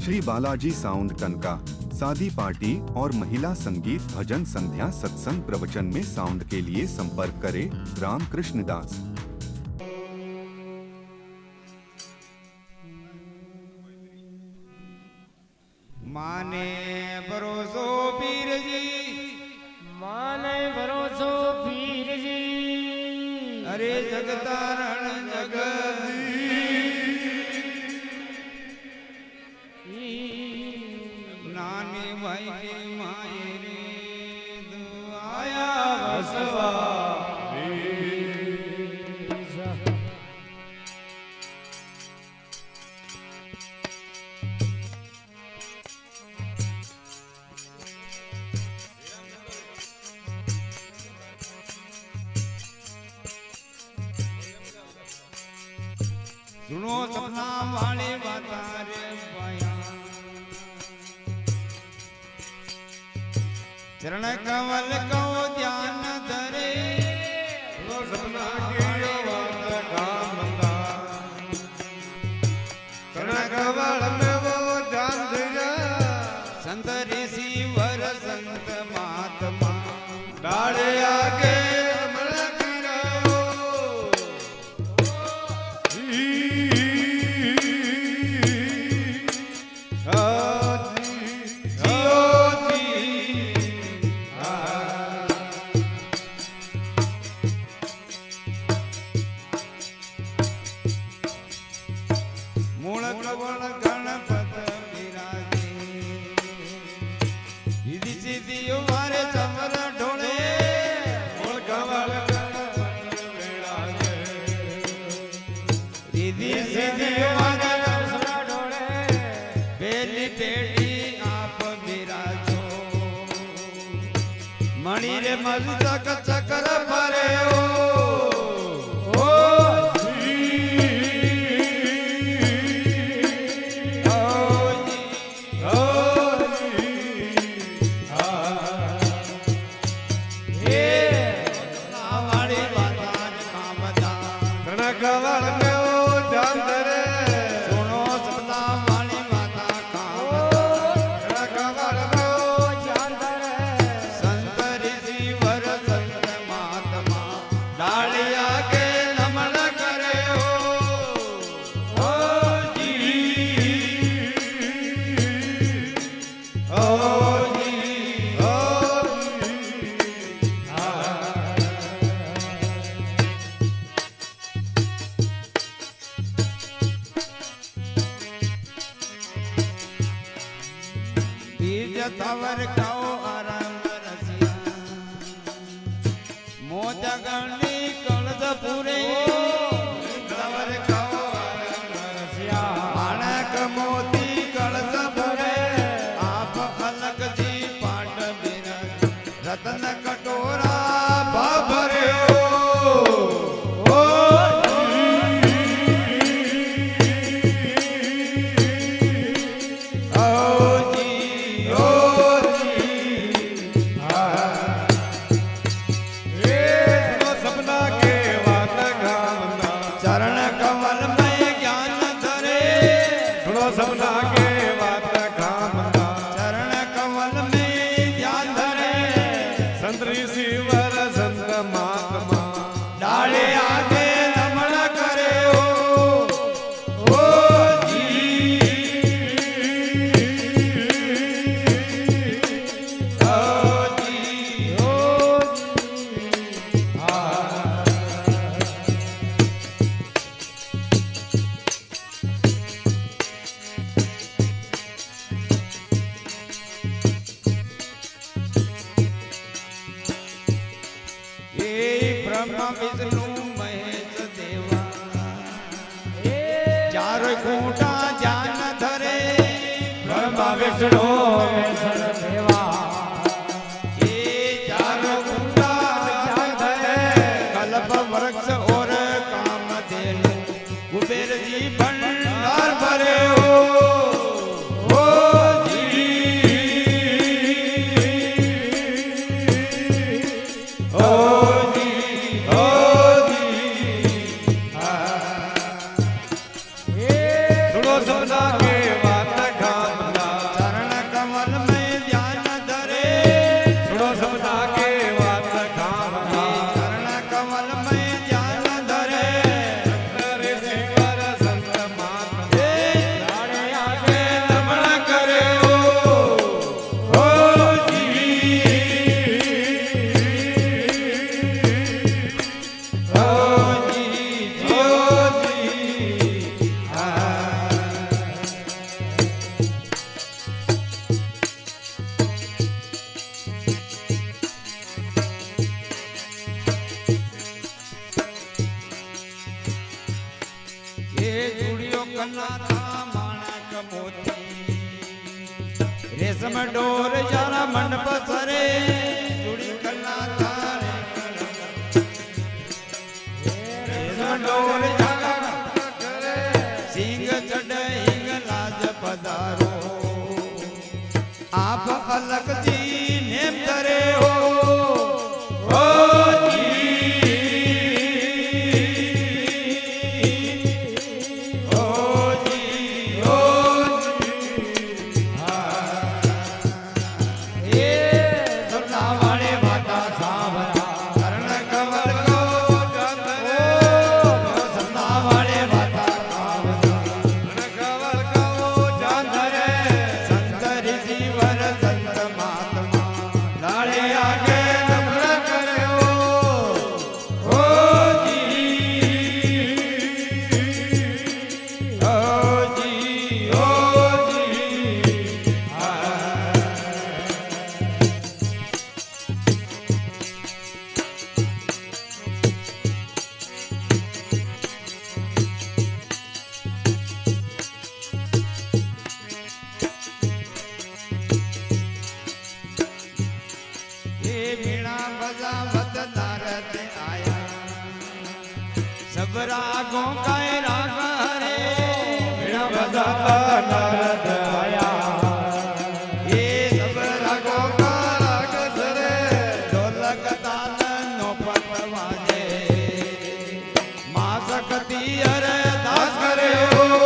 Shri Balaji sound टनका शादी party और महिला संगीत भजन संध्या सत्संग प्रवचन में साउंड के लिए संपर्क करें रामकृष्ण दास। माने भरोसो पीर जी, माने भरोसो पीर जी। अरे जगतारण नानी भाई के माए रे दुआया बसवा सुनो सपना वाले बाता रे पाया चरण कमल को ध्यान धरे सुनो सपना की बात का मंदा चरण कमल में वो ध्यान धरे संत ऋषि वर संत महात्मा डाले आगे मणि रे मस्तक चक्र भरे तवर खाओ आराम रसिया मोजा गणी कलद पूरे तवर खाओ आराम रसिया माणक मोती कलद पूरे आप अलग दी पाट बिना रतन कटोरा बाबरे सपना के बात खामदा चरण कमल में ध्यान धरे संत ऋषि वर संत महात्मा डाले आगे नमन करे ओ जी ब्रह्मा विष्णु महेश देवा चार खूंटा जान धरे ब्रह्मा विष्णु महेश देवा चार खूंटा जान धरे कल्प वृक्ष और कामधेनु कुबेर जी भंडार भरे सपना के बात खामदा રેશમ ડોર જારા મંડપ સરે ચૂડી કલા તારે રેશમ ડોર જારા કરે સિંગ ચડે હિંગ લાજ પધારો આપ અલગ જી નેમ કરે હો सब रागों का राग हरे बिना बजाता नारद आया ये सब रागों का राग सरे ढोलक ताल नौपत वाजे माँ सकती अरे दास करे हो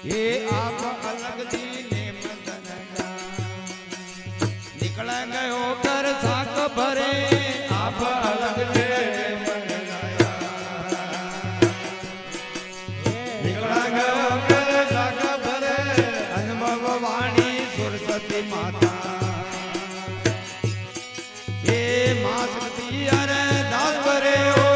ये आप अलग दीने मदन निकल गयो कर साक भरे आप अलग दीने मदन निकल गयो कर साक भरे अनुभव वाणी सरस्वती माता ये मां शक्ति अरे दास भरे हो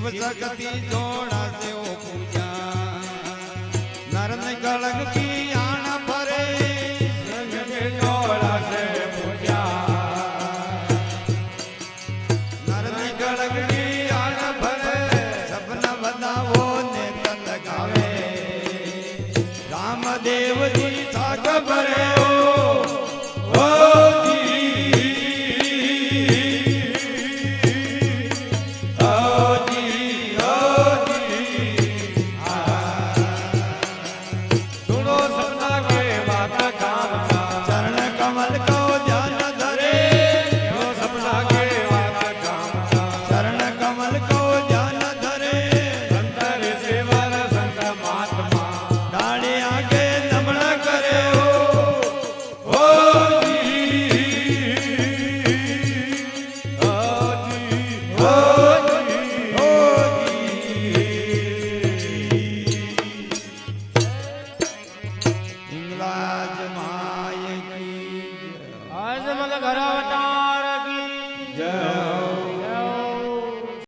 શિવ શક્તિ જોડાશે ઓ પૂજા નરન કળંગ કી આણ ફરે જોડાશે પૂજા નરન કળંગ કી આણ ફરે સપના બતાવો ને તન લગાવે રામદેવજી થાક ભરે